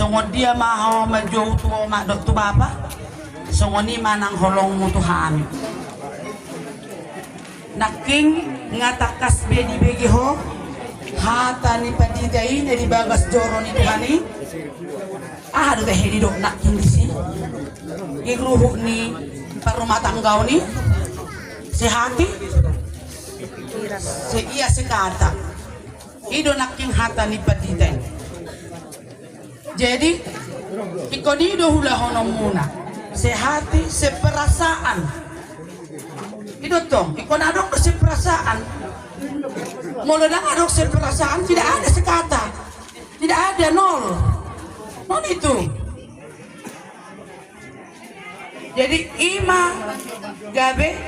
Songo dia maho majo tu mak dok tu bapa. Songo ni manang holong mu Tuhan. Naking ngatakas bedi begi ho. Hata ni padidai ni di bagas joro ni Tuhan ni. Ada teh di dok naking di sini. Igruhuk ni parumah tanggau ni. Sehati. Iya sekata. Ido naking hata ni padidai. Jadi ikonido hula hono muna sehati seperasaan itu toh ikon adok seperasaan mulai adok seperasaan tidak ada sekata tidak ada nol itu jadi ima gabe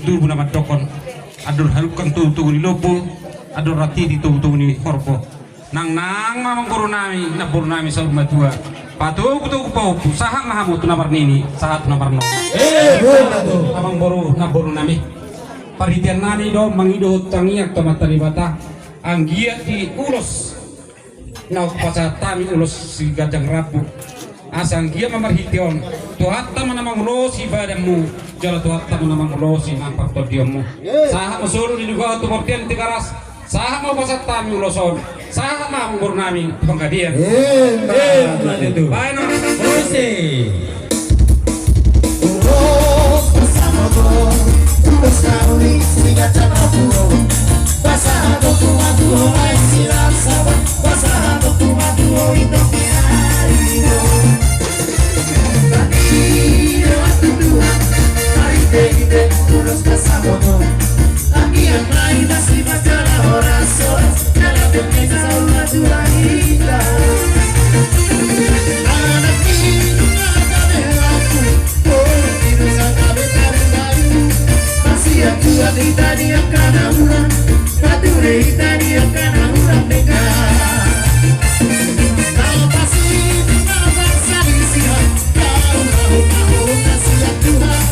tu nama tokon adul halukan tu di lopo adul rati di tu ni horpo nang mamang guru nami sa matua patu kutu pau sahat mahamu tu namar nini sahat namar no mamang boru nami paritian nani do mangido tangiak tomat talibata anggiat di ulos nau pasa tami ulos si gadang rabu asang gia mamarhition tuhatta manamang rosi badamu jala tuhatta manamang rosi nampak todiamu sahat masulu di lugar tu mortian tikaras sahat mau pasat tami uloson sahat mau guru nami pengkadian itu baik no rosi ulos bersama go tugas kami sehingga cara puro pasah dokuma duo ai silam sabar pasah dokuma duo itu piarido tadi waktu dua hari deh ulos bersama go lagi yang lain masih masalah orang soal dalam berbeza saula dua hitam anak itu ngakabe aku oh itu ngakabe baru masih aku ada tadi akan urang batu deh tadi akan urang dekat kalau pasti itu bangsa di sihat kau mau kasih Tuhan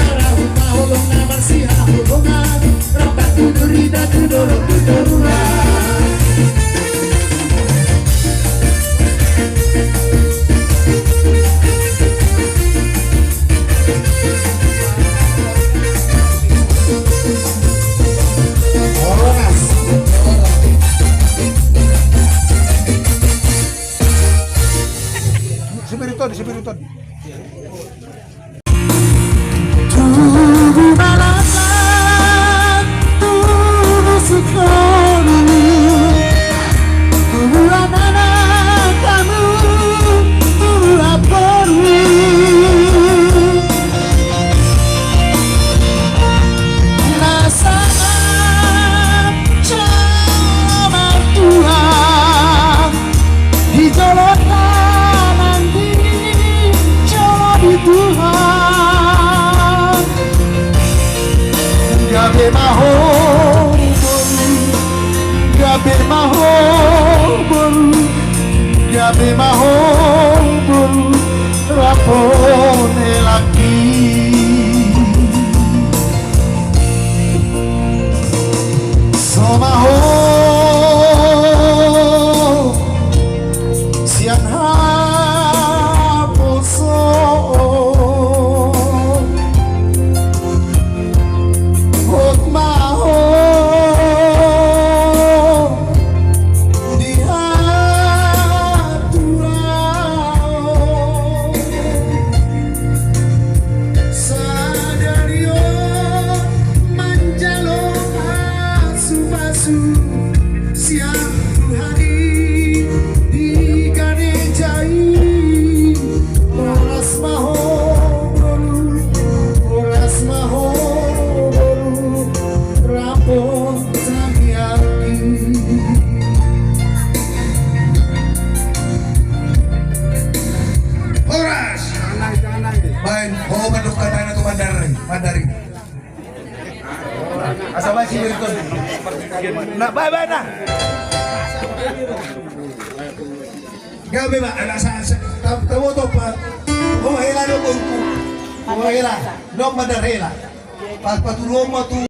kalau mau lo namar sihat hubungan rapat tudurida tudorong tudorong Sibiriton. Tubuh balasan, tubuh sekolah, tubuh anak kamu, tubuh aparu. Rasakan sama Tuhan di jalan nanti, jalan di Tuhan. Gabe mahobol rapone laki somaho siang haposo Asal masih beriton. Nak bye na. Gabe ba anak sa tawo to pa. Oh hela no ko. Oh hela. No madarela. Pas patulong mo tu